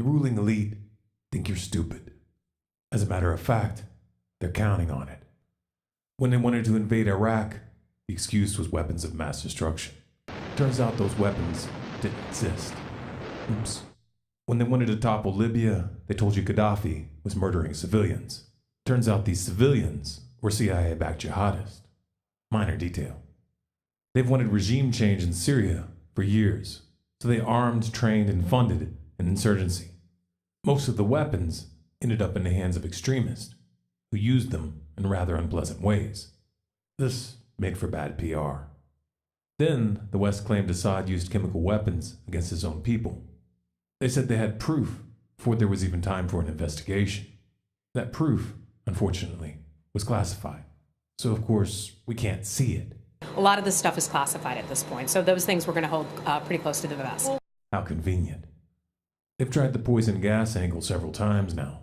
The ruling elite think you're stupid. As a matter of fact, they're counting on it. When they wanted to invade Iraq, the excuse was weapons of mass destruction. Turns out those weapons didn't exist. Oops. When they wanted to topple Libya, they told you Gaddafi was murdering civilians. Turns out these civilians were CIA-backed jihadists. Minor detail. They've wanted regime change in Syria for years, so they armed, trained, and funded an insurgency. Most of the weapons ended up in the hands of extremists, who used them in rather unpleasant ways. This made for bad PR. Then, the West claimed Assad used chemical weapons against his own people. They said they had proof before there was even time for an investigation. That proof, unfortunately, was classified. So, of course, we can't see it. A lot of this stuff is classified at this point, so those things we're going to hold pretty close to the vest. How convenient. They've tried the poison gas angle several times now.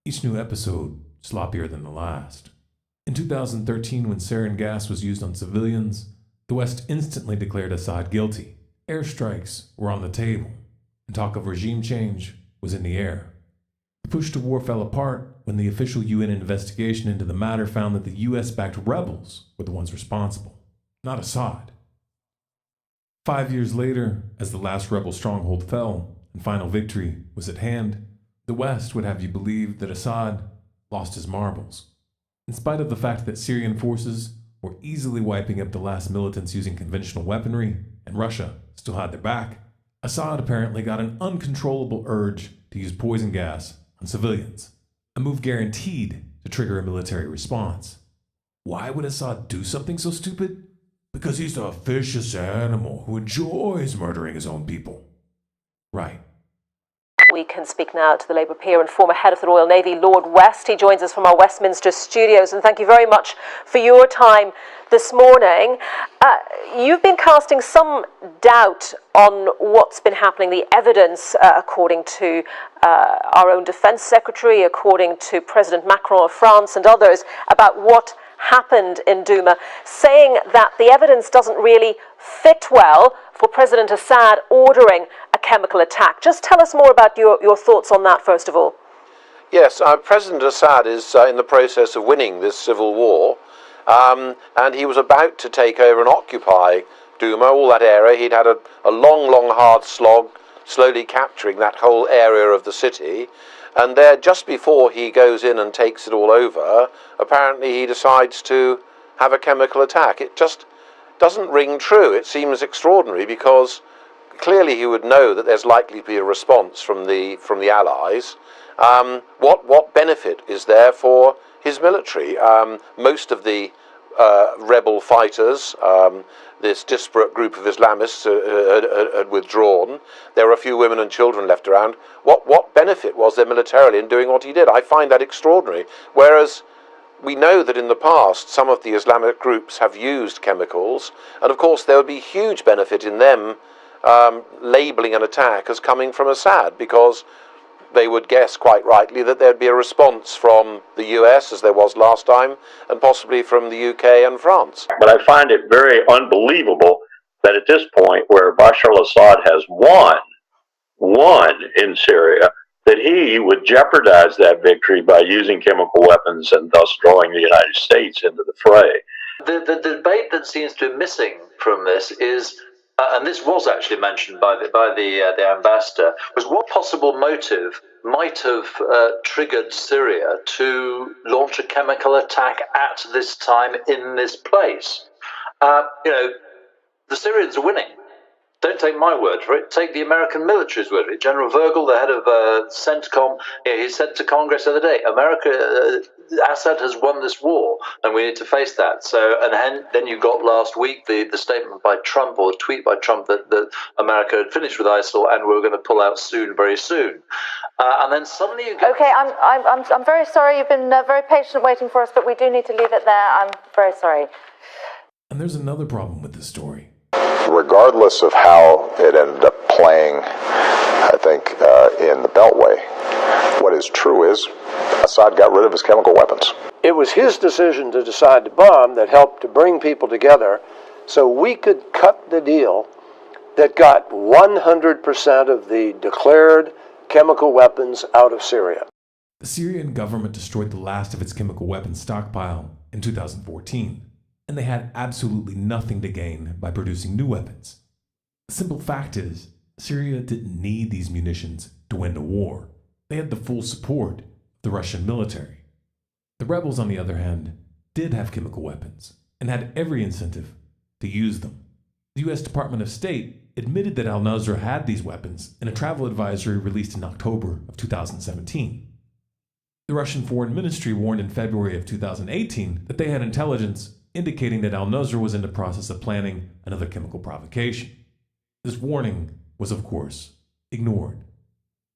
Each new episode sloppier than the last. In 2013, when sarin gas was used on civilians, the West instantly declared Assad guilty. Airstrikes were on the table, and talk of regime change was in the air. The push to war fell apart when the official UN investigation into the matter found that the US-backed rebels were the ones responsible, not Assad. 5 years later, as the last rebel stronghold fell and final victory was at hand, the West would have you believe that Assad lost his marbles. In spite of the fact that Syrian forces were easily wiping up the last militants using conventional weaponry, and Russia still had their back, Assad apparently got an uncontrollable urge to use poison gas on civilians, a move guaranteed to trigger a military response. Why would Assad do something so stupid? Because he's a vicious animal who enjoys murdering his own people. Right. We can speak now to the Labour peer and former head of the Royal Navy, Lord West. He joins us from our Westminster studios, and thank you very much for your time this morning. You've been casting some doubt on what's been happening, the evidence, according to our own Defence Secretary, according to President Macron of France and others, about what happened in Douma, saying that the evidence doesn't really fit well for President Assad ordering a chemical attack. Just tell us more about your thoughts on that, first of all. Yes, President Assad is in the process of winning this civil war, and he was about to take over and occupy Douma, all that area. He'd had a long, hard slog, slowly capturing that whole area of the city. And there, just before he goes in and takes it all over, apparently he decides to have a chemical attack. It just doesn't ring true. It seems extraordinary because clearly he would know that there's likely to be a response from the Allies. What benefit is there for his military? Most of the rebel fighters, this disparate group of Islamists had withdrawn. There were a few women and children left around. What benefit was there militarily in doing what he did? I find that extraordinary. Whereas we know that in the past some of the Islamic groups have used chemicals, and of course there would be huge benefit in them labelling an attack as coming from Assad, because they would guess quite rightly that there'd be a response from the US, as there was last time, and possibly from the UK and France. But I find it very unbelievable that at this point, where Bashar al-Assad has won in Syria, that he would jeopardize that victory by using chemical weapons and thus drawing the United States into the fray. The debate that seems to be missing from this is, and this was actually mentioned by the ambassador, was what possible motive might have triggered Syria to launch a chemical attack at this time in this place. The Syrians are winning. Don't take my word for it. Take the American military's word for it. General Virgil, the head of CENTCOM, he said to Congress the other day, Assad has won this war, and we need to face that. So, and then you got last week the statement by Trump, or the tweet by Trump, that America had finished with ISIL and we were going to pull out soon, very soon. And then suddenly you get... Okay, I'm very sorry. You've been very patient waiting for us, but we do need to leave it there. I'm very sorry. And there's another problem with this story. Regardless of how it ended up playing, I think, in the Beltway, what is true is Assad got rid of his chemical weapons. It was his decision to decide to bomb that helped to bring people together so we could cut the deal that got 100% of the declared chemical weapons out of Syria. The Syrian government destroyed the last of its chemical weapons stockpile in 2014, and they had absolutely nothing to gain by producing new weapons. The simple fact is, Syria didn't need these munitions to win the war. They had the full support of the Russian military. The rebels, on the other hand, did have chemical weapons and had every incentive to use them. The U.S. Department of State admitted that al-Nusra had these weapons in a travel advisory released in October of 2017. The Russian Foreign Ministry warned in February of 2018 that they had intelligence indicating that al-Nusra was in the process of planning another chemical provocation. This warning was, of course, ignored.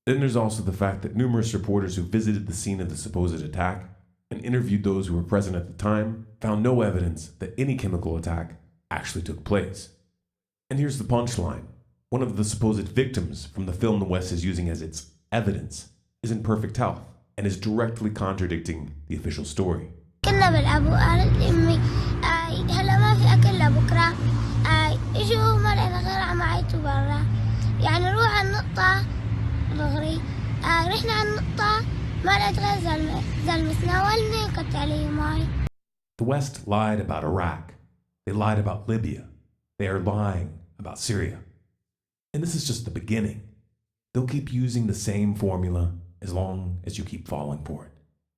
Then there's also the fact that numerous reporters who visited the scene of the supposed attack and interviewed those who were present at the time found no evidence that any chemical attack actually took place. And here's the punchline. One of the supposed victims from the film the West is using as its evidence is in perfect health and is directly contradicting the official story. كنا بنلعبوا قالت لي أمي هلا ما في أكل لبكرة إجوا مرة غير عم عيطوا برا يعني نروح على النقطة دغري رحنا على النقطة ما لقيت غير زلمة تناولني وكت علي ماي. The West lied about Iraq. They lied about Libya. They are lying about Syria. And this is just the beginning. They'll keep using the same formula as long as you keep falling for it.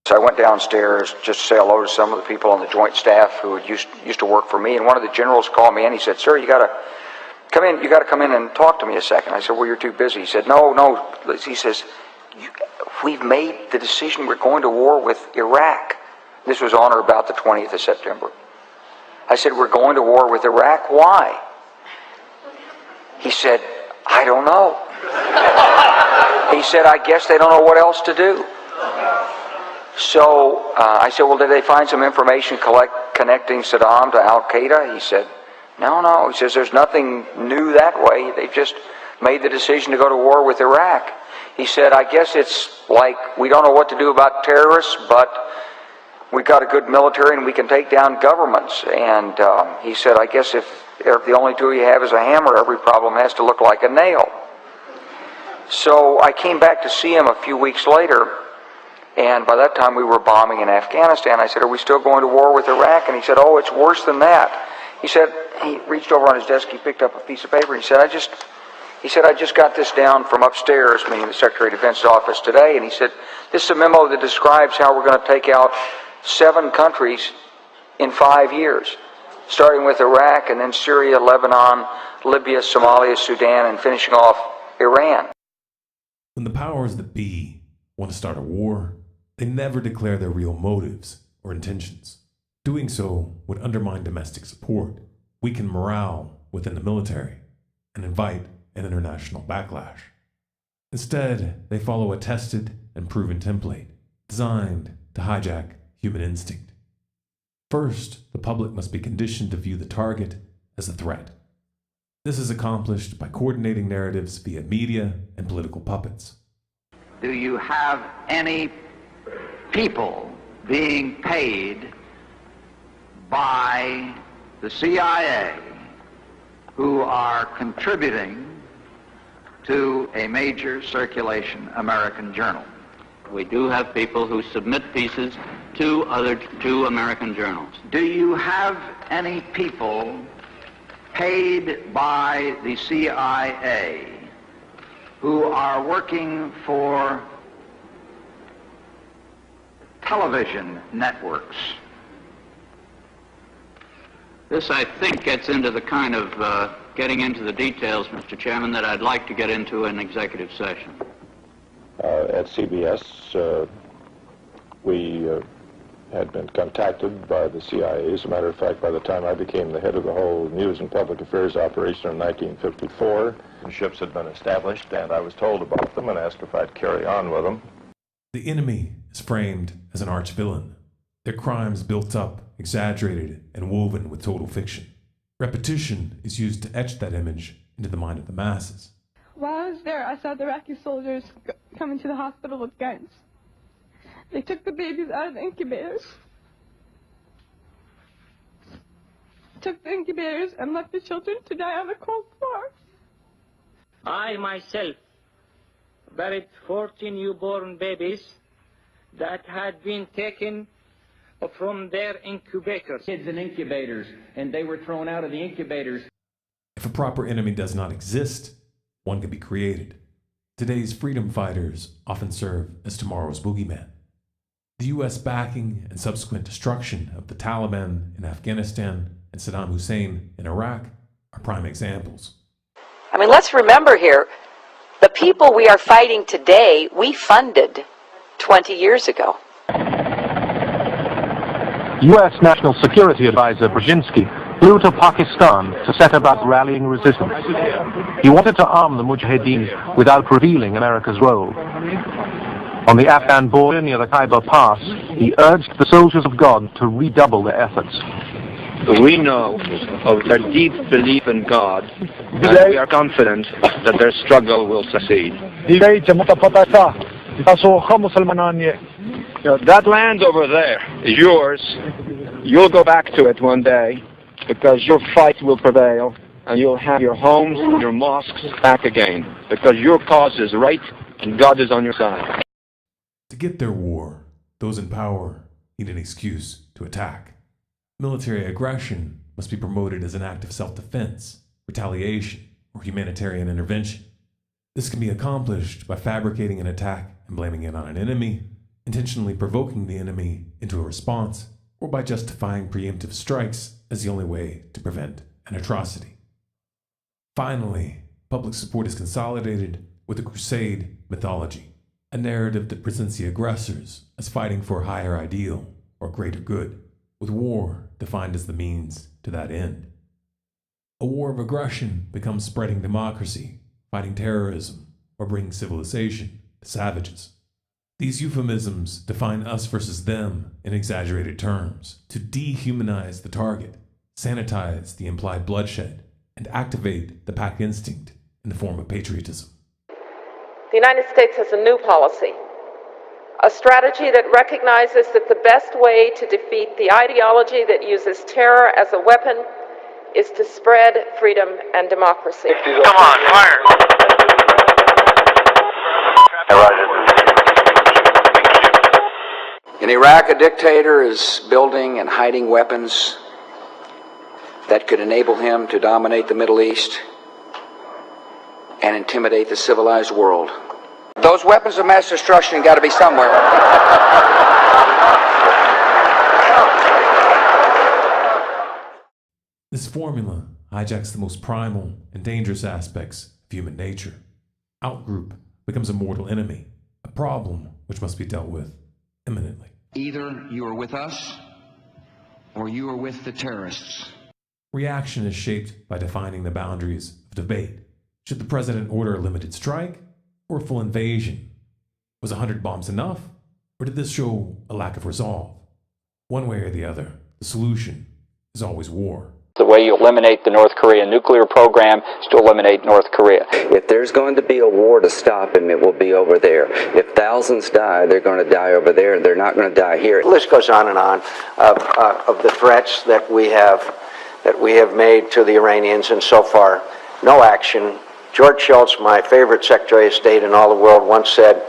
So I went downstairs just to say hello to some of the people on the joint staff who used to work for me, and one of the generals called me in. He said, "Sir, you got to come in and talk to me a second." I said, "Well, you're too busy." He said, No. He says, "We've made the decision. We're going to war with Iraq." This was on or about the 20th of September. I said, "We're going to war with Iraq. Why?" He said, "I don't know." He said, "I guess they don't know what else to do." So I said, "Well, did they find some information connecting Saddam to Al-Qaeda?" He said, No. He says, "There's nothing new that way. They've just made the decision to go to war with Iraq." He said, "I guess it's like we don't know what to do about terrorists, but we've got a good military and we can take down governments." And he said, "I guess if the only tool you have is a hammer, every problem has to look like a nail." So I came back to see him a few weeks later, and by that time we were bombing in Afghanistan. I said, "Are we still going to war with Iraq?" And he said, "Oh, it's worse than that." He said, he reached over on his desk, he picked up a piece of paper, and he said, I just got this down from upstairs, meaning the Secretary of Defense's office today, and he said, "This is a memo that describes how we're going to take out 7 countries in 5 years, starting with Iraq and then Syria, Lebanon, Libya, Somalia, Sudan, and finishing off Iran." When the powers that be want to start a war, they never declare their real motives or intentions. Doing so would undermine domestic support, weaken morale within the military, and invite an international backlash. Instead, they follow a tested and proven template designed to hijack human instinct. First, the public must be conditioned to view the target as a threat. This is accomplished by coordinating narratives via media and political puppets. Do you have any people being paid by the CIA who are contributing to a major circulation American journal? We do have people who submit pieces to American journals. Do you have any people paid by the CIA who are working for television networks? This, I think, gets into the kind of getting into the details, Mr. Chairman, that I'd like to get into in executive session. At CBS, we had been contacted by the CIA. As a matter of fact, by the time I became the head of the whole News and Public Affairs operation in 1954, the ships had been established, and I was told about them and asked if I'd carry on with them. The enemy is framed as an arch-villain. Their crimes built up, exaggerated, and woven with total fiction. Repetition is used to etch that image into the mind of the masses. While I was there, I saw the Iraqi soldiers come into the hospital with guns. They took the babies out of the incubators. Took the incubators and left the children to die on the cold floor. I myself buried 40 newborn babies that had been taken from their incubators. Kids in incubators, and they were thrown out of the incubators. If a proper enemy does not exist, one can be created. Today's freedom fighters often serve as tomorrow's boogeyman. The U.S. backing and subsequent destruction of the Taliban in Afghanistan and Saddam Hussein in Iraq are prime examples. I mean, let's remember here, the people we are fighting today, we funded 20 years ago. U.S. National Security Advisor Brzezinski flew to Pakistan to set about rallying resistance. He wanted to arm the Mujahideen without revealing America's role. On the Afghan border near the Khyber Pass, he urged the soldiers of God to redouble their efforts. We know of their deep belief in God, and we are confident that their struggle will succeed. That land over there is yours. You'll go back to it one day because your fight will prevail and you'll have your homes and your mosques back again because your cause is right and God is on your side. To get their war, those in power need an excuse to attack. Military aggression must be promoted as an act of self-defense, retaliation, or humanitarian intervention. This can be accomplished by fabricating an attack and blaming it on an enemy, intentionally provoking the enemy into a response, or by justifying preemptive strikes as the only way to prevent an atrocity. Finally, public support is consolidated with the crusade mythology, a narrative that presents the aggressors as fighting for a higher ideal or greater good, with war defined as the means to that end. A war of aggression becomes spreading democracy, fighting terrorism, or bringing civilization to savages. These euphemisms define us versus them in exaggerated terms to dehumanize the target, sanitize the implied bloodshed, and activate the pack instinct in the form of patriotism. The United States has a new policy, a strategy that recognizes that the best way to defeat the ideology that uses terror as a weapon is to spread freedom and democracy. Come on, fire! In Iraq, a dictator is building and hiding weapons that could enable him to dominate the Middle East and intimidate the civilized world. Those weapons of mass destruction got to be somewhere. This formula hijacks the most primal and dangerous aspects of human nature. Outgroup becomes a mortal enemy, a problem which must be dealt with imminently. Either you are with us or you are with the terrorists. Reaction is shaped by defining the boundaries of debate. Should the president order a limited strike or a full invasion? Was 100 bombs enough, or did this show a lack of resolve? One way or the other, the solution is always war. The way you eliminate the North Korean nuclear program is to eliminate North Korea. If there's going to be a war to stop him, it will be over there. If thousands die, they're going to die over there. They're not going to die here. The list goes on and on of the threats that we have made to the Iranians, and so far, no action. George Shultz, my favorite Secretary of State in all the world, once said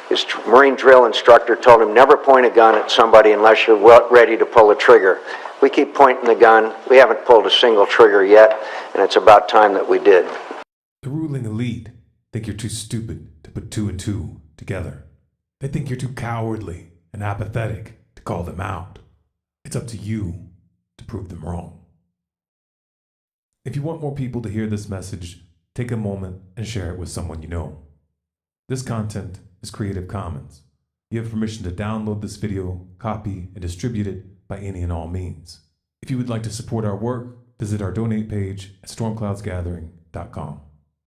his Marine drill instructor told him, never point a gun at somebody unless you're ready to pull a trigger. We keep pointing the gun. We haven't pulled a single trigger yet, and it's about time that we did. The ruling elite think you're too stupid to put two and two together. They think you're too cowardly and apathetic to call them out. It's up to you to prove them wrong. If you want more people to hear this message, take a moment and share it with someone you know. This content is Creative Commons. You have permission to download this video, copy, and distribute it by any and all means. If you would like to support our work, visit our donate page at stormcloudsgathering.com.